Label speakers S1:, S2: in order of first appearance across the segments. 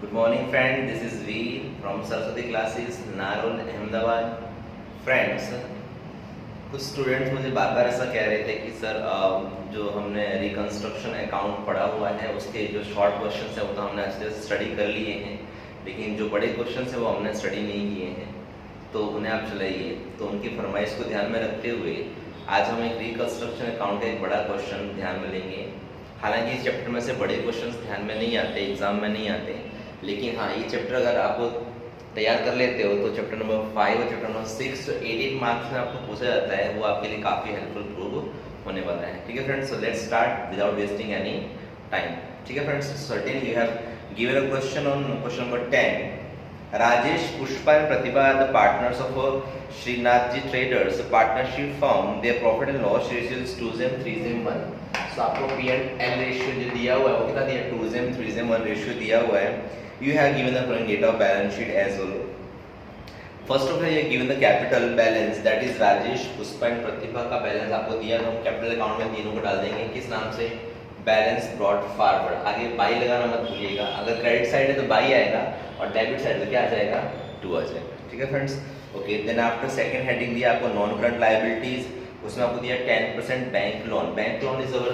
S1: Good morning, friend. This is V from Saraswati classes, Narol, Ahmedabad. Friends, कुछ students मुझे बार बार ऐसा कह रहे थे कि सर जो हमने रिकंस्ट्रक्शन अकाउंट पढ़ा हुआ है उसके जो शॉर्ट क्वेश्चंस है वो तो हमने अच्छे से स्टडी कर लिए हैं, लेकिन जो बड़े क्वेश्चंस है वो हमने स्टडी नहीं किए हैं, तो उन्हें आप चलाइए। तो उनकी फरमाइश को ध्यान में रखते हुए आज हम एक रिकंस्ट्रक्शन अकाउंट का एक बड़ा क्वेश्चन ध्यान में लेंगे। हालांकि इस चैप्टर में से बड़े क्वेश्चंस ध्यान में नहीं आते, एग्जाम में नहीं आते, लेकिन हाँ ये चैप्टर अगर आप तैयार कर लेते हो तो चैप्टर नंबर 5 और चैप्टर नंबर 6 जो 88 मार्क्स में आपको पूछा जाता है वो आपके लिए काफ़ी हेल्पफुल प्रूव होने वाला है। ठीक है friends, so let's start without wasting any time. ठीक है friends, certain you have given a question on question number 10। Rajesh, Pushpa and Pratibha are the partners of Srinathji Traders, a partnership firm. Their profit and loss ratio is 2:1, 3:1. So आपको P&L ratio जो दिया हुआ है वो कितना दिया, 2:1, 3:1 ratio दिया हुआ है। You have given the following data of balance sheet as well. First of all, you have given the capital balance, that is Rajesh, Pushpa and Pratibha का बैलेंस आपको दिया, तो हम कैपिटल अकाउंट में तीनों को डाल देंगे। किस नाम से? Balance brought forward. आगे बाई लगाना मत भूलिएगा, अगर क्रेडिट साइड है तो बाई आएगा और डेबिट साइड तो क्या आ जाएगा, टू आ जाएगा। ठीक है friends, okay. Then after second heading दिया आपको नॉन करंट लायबिलिटीज, उसमें आपको दिया 10% bank loan. Bank loan is our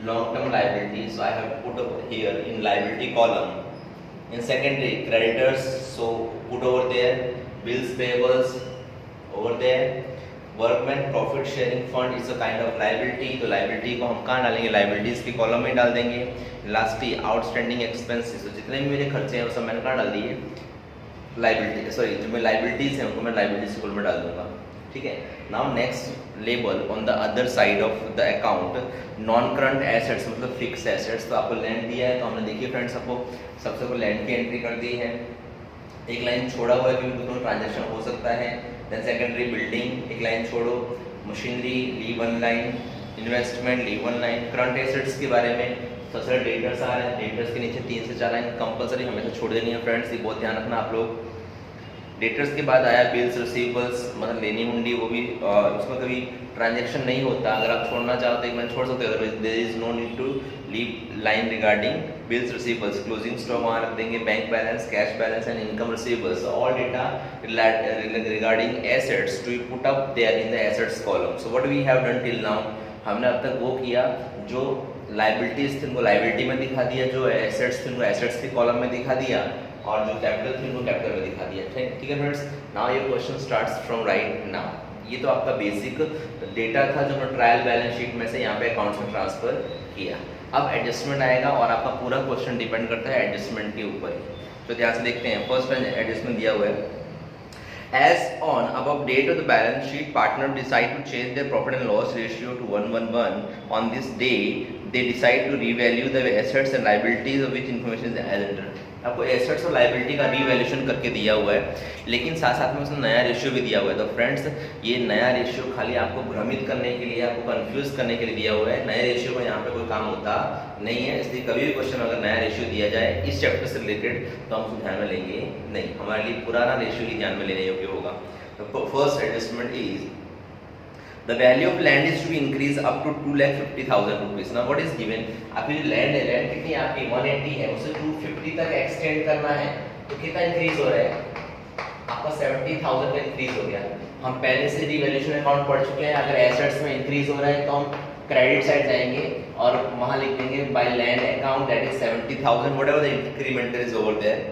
S1: long term liability, so I have put here in liability column. In secondary, creditors, so put over there. Bills payables over there. Workman profit sharing fund is a kind of liability, तो liability को हम कहाँ डालेंगे, liabilities के column में डाल देंगे। Lastly, outstanding expenses, तो जितने भी मेरे खर्चे हैं वो सब मैंने कहाँ डाल दिए, liability, सॉरी जो मेरे liabilities हैं उनको मैं liabilities कॉलम में डाल दूंगा। ठीक है। Now next label on the other side of the account, non current assets मतलब फिक्स एसेट्स। तो आपको लैंड दिया है, तो हमने देखिए फ्रेंड्स आपको सबसे पहले लैंड की एंट्री कर दी है। एक लाइन छोड़ा हुआ है क्योंकि दोनों ट्रांजेक्शन हो सकता है। देन सेकेंडरी बिल्डिंग एक लाइन छोड़ो, machinery leave 1 line, investment leave 1 line. Current assets के बारे में सबसे डेटर्स आ रहे हैं, डेटर्स के नीचे 3 से 4 लाइन कंपलसरी हमेशा छोड़ देनी है फ्रेंड्स, ये बहुत ध्यान रखना आप लोग। डेटर्स के बाद आया बिल्स रिसीवेबल्स, मतलब लेनी हुंडी, वो भी उसमें कभी ट्रांजैक्शन नहीं होता, अगर आप छोड़ना चाहो तो एक बार छोड़ सकते हो, otherwise there is no need to leave line regarding bills receivables. Closing stock वहाँ रख देंगे, bank balance, cash balance and income receivables, all data regarding assets to be put up there in the assets column. So what we have done till now, हमने अब तक वो किया जो liabilities थी उनको लायबिलिटी में दिखा दिया, जो एसेट्स थे उनको एसेट्स के कॉलम में दिखा दिया, और जो कैपिटल थी उनको कैपिटल में दिखा दिया। ठीक है फ्रेंड्स, नाउ ये question starts from right now. ये तो आपका बेसिक डेटा था जो हमने ट्रायल बैलेंस शीट में से यहाँ पे अकाउंट्स में ट्रांसफर किया। अब एडजस्टमेंट आएगा और आपका पूरा क्वेश्चन डिपेंड करता है एडजस्टमेंट के ऊपर। तो ध्यान से देखते हैं, फर्स्ट एडजस्टमेंट दिया हुआ है, as on above date of the balance sheet partner decide to change their profit and loss ratio to 1:1. On this day they decide to revalue the assets and liabilities of which information is as under। आपको assets और liability का revaluation करके दिया हुआ है, लेकिन साथ साथ में उसने नया रेशियो भी दिया हुआ है। तो फ्रेंड्स ये नया रेशियो खाली आपको भ्रमित करने के लिए, आपको कंफ्यूज करने के लिए दिया हुआ है। नए रेशियो का यहाँ पे कोई काम होता नहीं है, इसलिए कभी भी क्वेश्चन अगर नया रेशियो दिया जाए इस चैप्टर से रिलेटेड तो हम उसको ध्यान में लेंगे नहीं, हमारे लिए पुराना रेशियो ही ध्यान में लेने योग्य होगा। तो first adjustment is the value of land is to be increased up to 2,50,000 rupees। now what is given, आपकी जो लैंड है, लैंड कितनी आपकी 180 है, उसे 250 तक एक्सटेंड करना है, तो कितना इंक्रीज हो रहा है आपका, 70,000 का इंक्रीज हो गया। हम पहले से रिवैल्यूएशन अकाउंट पढ़ चुके हैं, अगर एसेट्स में इंक्रीज हो रहा है तो हम क्रेडिट साइड जाएंगे और वहां लिख देंगे by land account that is 70,000 whatever the increment is over there,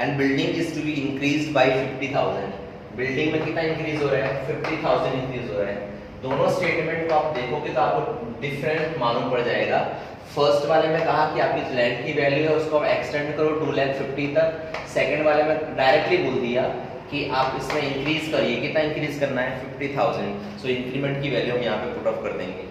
S1: and building is to be increased by 50,000। Building में कितना इंक्रीज हो रहा है, 50,000 इंक्रीज हो रहा है। दोनों स्टेटमेंट को आप देखोगे तो आपको डिफरेंट मालूम पड़ जाएगा। फर्स्ट वाले में कहा कि आपकी लैंड की वैल्यू है उसको आप एक्सटेंड करो 2,50,000 तक। सेकंड वाले में डायरेक्टली बोल दिया कि आप इसमें इंक्रीज करिए, कितना इंक्रीज करना है, 50,000। सो इंक्रीमेंट की वैल्यू हम यहाँ पे पुट ऑफ कर देंगे।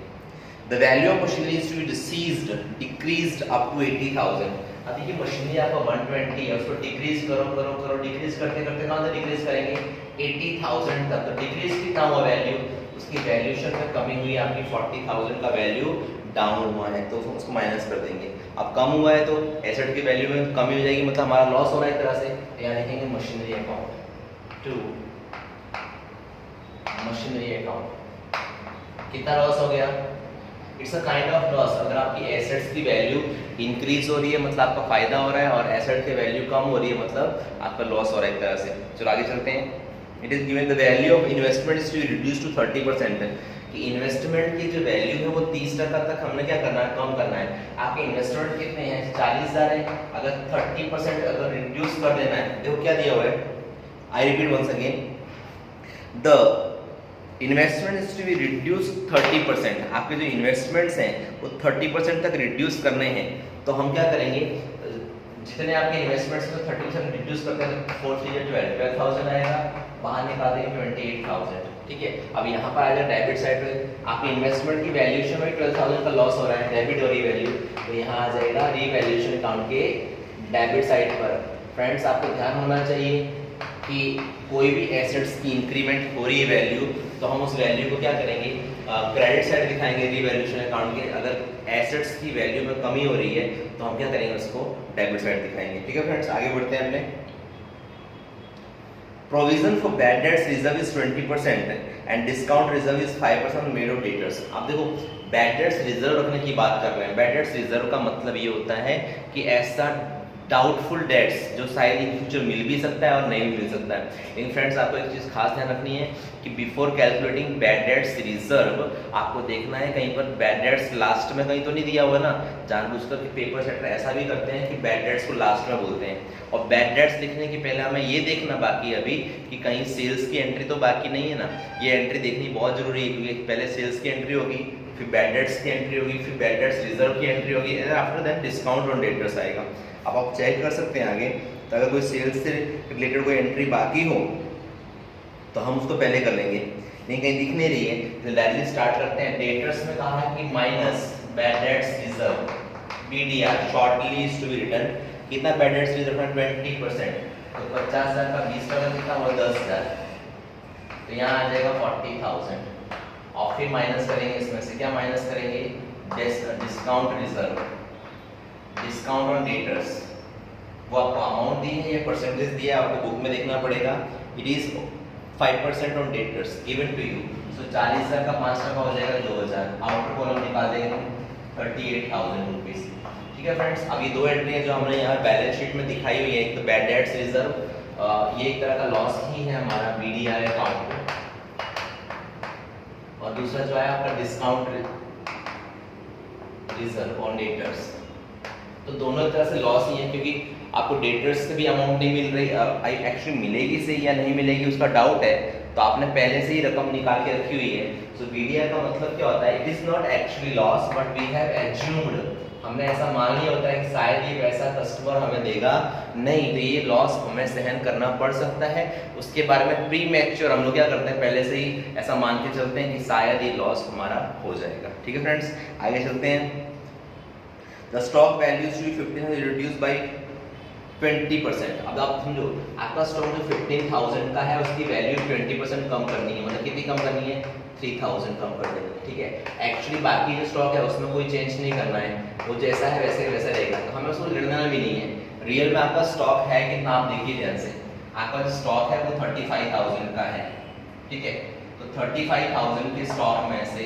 S1: The value of machinery is to be seized decreased up to 80,000। अब देखिए मशीनरी आपका 120 है, उसको डिक्रीज करो करो करो, डिक्रीज करते करते कहाँ से डिक्रीज करेंगे, 80,000 तक। तो डिक्रीज कितना हुआ वैल्यू, उसकी वैल्यूएशन में कमी हुई, आपकी 40,000 का वैल्यू डाउन हुआ है तो उसको माइनस कर देंगे। अब कम हुआ है तो एसेट की वैल्यू में कमी हो जाएगी, मतलब हमारा लॉस हो रहा है एक तरह से। यहाँ लिखेंगे machinery account to machinery account, कितना लॉस हो गया, it's a kind of loss. अगर आपकी एसेट्स की वैल्यू इंक्रीज हो रही है मतलब आपका फायदा हो रहा है, और एसेट की वैल्यू कम हो रही है मतलब आपका लॉस हो रहा है एक तरह से। चलो आगे चलते हैं। It is given the value of investment is to be reduce to 30%, कि इन्वेस्टमेंट की जो वैल्यू है वो 30% तक हमने क्या करना है, कम करना है। आपके इन्वेस्टमेंट कितने हैं, 40,000 है, अगर 30% अगर रिड्यूस कर देना है, देखो क्या दिया हुआ है, I repeat once again, the investment is to be reduce 30%। आपके जो इन्वेस्टमेंट्स हैं वो 30% तक रिड्यूस करने हैं, तो हम क्या करेंगे, जितने आपके इन्वेस्टमेंट्स को 30% रिड्यूस करते हैं तो 4 3 12,000 आएगा, बाहर निकाल देंगे 28,000। ठीक है, अब यहाँ पर आ जाए डेबिट साइड पे, आपकी इन्वेस्टमेंट की वैल्यूएशन में 12,000 का लॉस हो रहा है, डेबिट हो रही वैल्यू, तो यहाँ आ जाएगा रीवैल्यूएशन अकाउंट के डेबिट साइड पर। फ्रेंड्स आपको ध्यान होना चाहिए कि कोई भी एसेट्स की इंक्रीमेंट हो रही है वैल्यू, तो हम उस वैल्यू को क्या करेंगे, क्रेडिट साइड दिखाएंगे रीवैल्यूएशन अकाउंट के। अगर एसेट्स की वैल्यू में कमी हो रही है तो हम क्या करेंगे, उसको डेबिट साइड दिखाएंगे। ठीक है फ्रेंड्स, आगे बढ़ते हैं अपने। Provision for bad debts reserve is 20% and discount reserve is 5% made of debtors. आप देखो बैड डेट्स रिजर्व रखने की बात कर रहे हैं। बैड डेट्स रिजर्व का मतलब ये होता है कि ऐसा डाउटफुल डेट्स जो शायद इन फ्यूचर मिल भी सकता है और नहीं भी मिल सकता है। लेकिन फ्रेंड्स आपको एक चीज़ खास ध्यान रखनी है कि before calculating bad debts reserve आपको देखना है कहीं पर बैड डेट्स लास्ट में कहीं तो नहीं दिया हुआ ना। जानबूझकर पेपर सेटर ऐसा भी करते हैं कि बैड डेट्स को लास्ट में बोलते हैं, और बैड डेट्स लिखने के पहले हमें ये देखना बाकी अभी कि कहीं सेल्स की एंट्री तो बाकी नहीं है ना। ये एंट्री देखनी बहुत जरूरी है, क्योंकि पहले सेल्स की एंट्री होगी, फिर बैड डेट्स की एंट्री होगी, फिर बैड डेट्स रिजर्व की एंट्री होगी, and after that discount on debtors आएगा। अब आप चेक कर सकते हैं आगे, तो अगर कोई सेल्स से रिलेटेड कोई एंट्री बाकी हो तो हम उसको पहले कर लेंगे, नहीं कहीं दिख नहीं रही है तो डायरेक्टली स्टार्ट करते हैं। डेटर्स में कहा है कि minus bad debts reserve, BDR shortly is to be return. कितना बैड डेट्स रिजर्व है, 20%, तो 50,000 का 20% कितना हुआ, 10,000, तो यहाँ आ जाएगा 40,000। और फिर माइनस करेंगे, इसमें से क्या माइनस करेंगे, discount reserve, discount on debtors. वो आपको अमाउंट दी है या परसेंटेज दिया है, आपको बुक में देखना पड़ेगा। It is 5% on debtors given to you, so 40,000 का 5% हो जाएगा 2,000। आउटर कॉलम निकाल देंगे 38,000 रुपीज। ठीक है फ्रेंड्स, अब ये दो एंट्री है जो हमने यहाँ बैलेंस शीट में दिखाई हुई है। एक तो बैड डेट्स रिजर्व, ये एक तरह का लॉस ही है हमारा BDR अकाउंट, और दूसरा जो है आपका डिस्काउंट रिजर्व ऑन डेटर्स। तो दोनों तरह से लॉस ही है, क्योंकि आपको डेटर्स से भी अमाउंट नहीं मिल रही, एक्चुअली मिलेगी से या नहीं मिलेगी उसका डाउट है, तो आपने पहले से ही रकम निकाल के रखी हुई है। सो BDR का मतलब क्या होता है, it is not actually loss but we have assumed, हमने ऐसा मान लिया होता है कि शायद ये पैसा कस्टमर हमें देगा नहीं, तो ये लॉस हमें सहन करना पड़ सकता है। उसके बारे में प्री मैच्योर हम लोग क्या करते हैं, पहले से ही ऐसा मान के चलते हैं कि शायद ये लॉस हमारा हो जाएगा। ठीक है फ्रेंड्स, आगे चलते हैं। The stock value is 15 reduced by 20%। अब आप समझो आपका स्टॉक जो 15,000 का है उसकी वैल्यू 20% कम करनी है, मतलब कितनी कम करनी है, 3,000 कम कर देनी है। ठीक है, एक्चुअली बाकी जो स्टॉक है उसमें कोई चेंज नहीं करना है, वो जैसा है वैसे वैसा रहेगा, तो हमें उसको गिनना भी नहीं है। रियल में आपका स्टॉक है कितना, आप देखिए ध्यान से, आपका जो स्टॉक है वो 35,000 का है। ठीक है, तो 35,000 के स्टॉक में से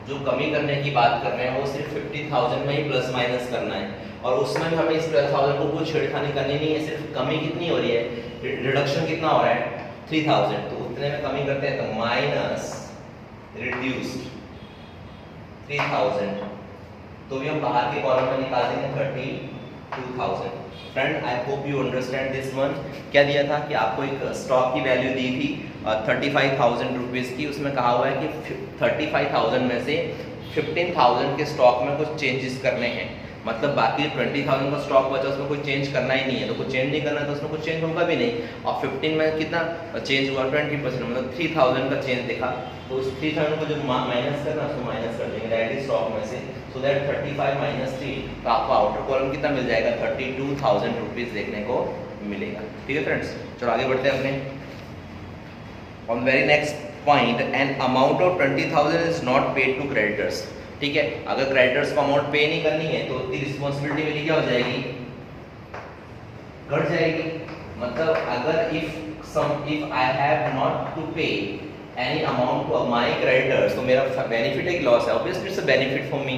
S1: जो कमी करने की बात कर रहे हैं वो सिर्फ 50,000 में ही प्लस माइनस करना है, और उसमें भी हमें इस 12,000 को कोई छेड़खानी करनी नहीं है। सिर्फ कमी कितनी हो रही है, रिडक्शन कितना हो रहा है, 3,000, तो उतने में कमी करते हैं, तो माइनस रिड्यूस्ड 3,000, तो भी हम बाहर के कॉलम में निकाल देंगे 32,000। Friend I hope you understand this one. क्या दिया था कि आपको एक स्टॉक की वैल्यू दी थी 35,000 रुपीज़ की, उसमें कहा हुआ है कि 35,000 में से 15,000 के स्टॉक में कुछ चेंजेस करने हैं, मतलब बाकी 20,000 का स्टॉक बचा उसमें कोई चेंज करना ही नहीं है, तो कुछ चेंज नहीं करना है तो उसमें कुछ चेंज होगा भी नहीं। और 15 में कितना चेंज हुआ, 20%, मतलब 3,000 का चेंज दिखा, तो उस 3,000 को जो माइनस करना उसको माइनस कर देंगे डायरेक्टली स्टॉक में से, सो दैट 35 माइनस 3, तो आपको आउटर कॉलम कितना मिल जाएगा, 32,000 रुपीज़ देखने को मिलेगा। ठीक है फ्रेंड्स, चलो आगे बढ़ते हैं अपने। On the very next point, an amount of 20,000 is not paid to creditors। ठीक है, अगर क्रेडिटर्स को अमाउंट पे नहीं करनी है तो उतनी रिस्पॉन्सिबिलिटी मेरी क्या हो जाएगी, घट जाएगी। मतलब अगर if I have not to pay any amount to my creditors, तो मेरा बेनिफिट है कि लॉस है? Obviously it's a benefit for me.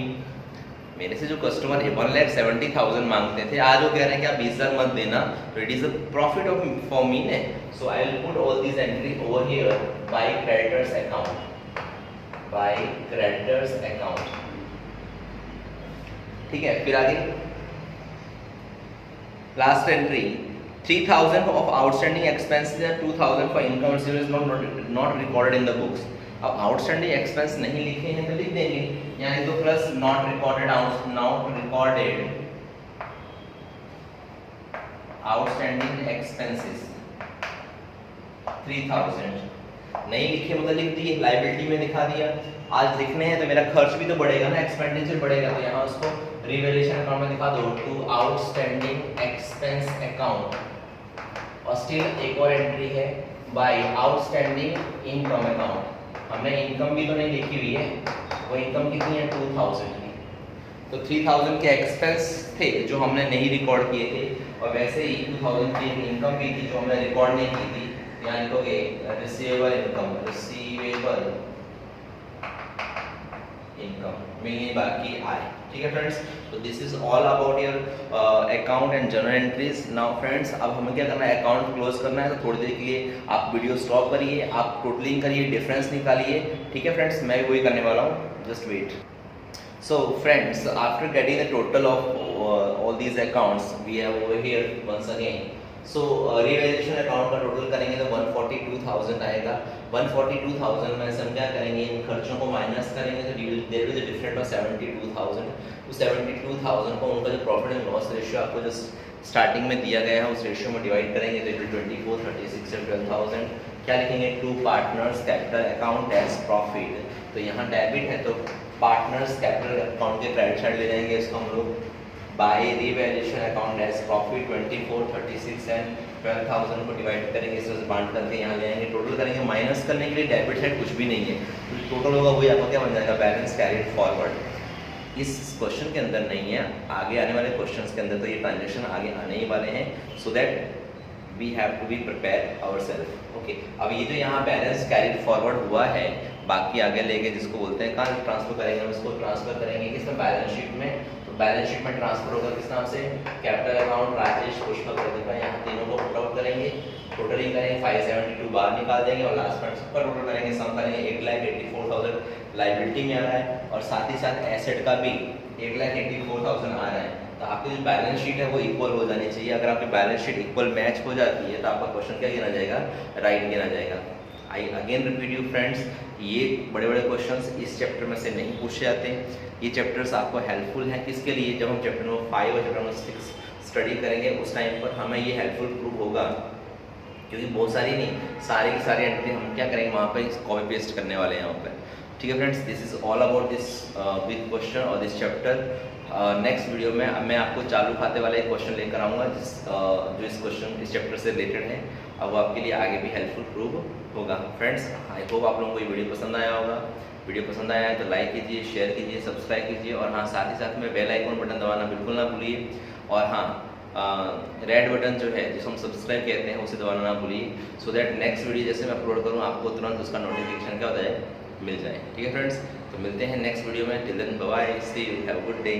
S1: मेरे से जो कस्टमर 1,70,000 मांगते थे, आज वो कह रहे हैं कि आप 20,000 मत देना, तो it is a profit of for me ने। So I will put all this entry over here by creditors account, by creditors account. ठीक है, फिर आगे last entry 3,000 of outstanding expenses and 2,000 for income received not recorded in the books. अब outstanding expense नहीं लिखे हैं तो लिख देंगे, यानी तो plus not recorded outstanding expenses 3,000 नहीं लिखे मतलब लिख दिए, लायबिलिटी में दिखा दिया। आज लिखने हैं तो मेरा खर्च भी तो बढ़ेगा ना, एक्सपेंडिचर बढ़ेगा, तो यहाँ उसको रिवैल्यूएशन अकाउंट में दिखा दो, टू आउटस्टैंडिंग एक्सपेंस अकाउंट। और स्टिल एक और एंट्री है बाय आउटस्टैंडिंग इनकम अकाउंट। हमने इनकम भी तो नहीं लिखी हुई है, वो इनकम कितनी है 2,000 की, तो 3,000 के एक्सपेंस थे जो हमने नहीं रिकॉर्ड किए थे, और वैसे ही 2,000 की इनकम भी थी जो हमने रिकॉर्ड नहीं की थी, यानी लिखोगे रिसीवेबल इनकम में ये बाकी आए। ठीक है फ्रेंड्स, तो this is all about your account and journal entries. Now friends, अब हमें क्या करना है, अकाउंट क्लोज करना है, तो थोड़ी देर के लिए आप वीडियो स्टॉप करिए, आप टोटलिंग करिए, डिफरेंस निकालिए। ठीक है फ्रेंड्स, मैं भी वही करने वाला हूँ, just wait. So friends, after getting the total of all these accounts, we have over here once again. So revaluation account का टोटल करेंगे तो 142,000 आएगा। 142,000 में से हम क्या करेंगे, इन खर्चों को माइनस करेंगे तो there will be the difference of 72,000। तो 72,000 को उनका जो प्रॉफिट एंड लॉस रेशियो आपको जो स्टार्टिंग में दिया गया है उस रेशियो में डिवाइड करेंगे तो इट विल 24, 36 and 12,000। क्या लिखेंगे, to partners capital account as profit. तो यहाँ डेबिट है तो पार्टनर्स कैपिटल अकाउंट के क्रेडिट साइड ले जाएंगे, इसको हम लोग by revaluation account as profit 24, 36 and 12,000 को डिवाइड करेंगे, इससे बांट करके यहाँ ले आएंगे, टोटल करेंगे। माइनस करने के लिए डेबिट साइड कुछ भी नहीं है, तो टोटल होगा वही आपका क्या बन जाएगा, बैलेंस कैरिड फॉरवर्ड। इस क्वेश्चन के अंदर नहीं है, आगे आने वाले क्वेश्चंस के अंदर तो ये ट्रांजेक्शन आगे आने ही वाले हैं, so that we have to be prepare ourselves. Okay, अब ये जो यहाँ बैलेंस कैरिड फॉरवर्ड हुआ है, बाकी आगे लेके जिसको बोलते हैं कहाँ ट्रांसफर करेंगे, हम इसको ट्रांसफर करेंगे किसमें, बैलेंस शीट में। तो बैलेंस शीट में ट्रांसफर होगा किस नाम से, कैपिटल अकाउंट राजेश पुष्पक प्रतिभा। यहाँ तीनों को पुट आउट करेंगे, टोटलिंग करेंगे, 572 बाहर निकाल देंगे और लास्ट में सबका टोटल करेंगे, सम करेंगे। 1,84,000 लायबिलिटी में आ रहा है और साथ ही साथ एसेट का भी 1,84,000 आ रहा है। तो आपकी जो बैलेंस शीट है वो इक्वल हो जानी चाहिए। अगर आपकी बैलेंस शीट इक्वल मैच हो जाती है तो आपका क्वेश्चन क्या गिना जाएगा, राइट गिना जाएगा। I again repeat you friends, ये बड़े बड़े क्वेश्चंस इस चैप्टर में से नहीं पूछे जाते। ये चैप्टर्स आपको हेल्पफुल हैं किसके लिए, जब हम चैप्टर नंबर 5 और चैप्टर नंबर 6 स्टडी करेंगे उस टाइम पर हमें ये हेल्पफुल प्रूव होगा, क्योंकि बहुत सारी नहीं, सारी की सारी एंट्री हम क्या करेंगे वहाँ पर कॉपी पेस्ट करने वाले हैं यहाँ पर। ठीक है friends, this is all about this big question और दिस चैप्टर। नेक्स्ट वीडियो में मैं आपको चालू खाते वाला एक क्वेश्चन लेकर आऊँगा जो इस चैप्टर से रिलेटेड है, अब वो आपके लिए आगे भी हेल्पफुल प्रूव होगा। फ्रेंड्स, आई होप आप लोगों को ये वीडियो पसंद आया होगा। वीडियो पसंद आया है तो लाइक कीजिए, शेयर कीजिए, सब्सक्राइब कीजिए और हाँ साथ ही साथ में बेल आइकन बटन दबाना बिल्कुल ना भूलिए। और हाँ रेड बटन जो है जिसको हम सब्सक्राइब कहते हैं उसे दबाना ना भूलिए, सो दैट नेक्स्ट वीडियो जैसे मैं अपलोड करूँ आपको तुरंत उसका नोटिफिकेशन क्या होता है, मिल जाए। ठीक है फ्रेंड्स, तो मिलते हैं नेक्स्ट वीडियो में। Till then bye bye, see you, have a good day.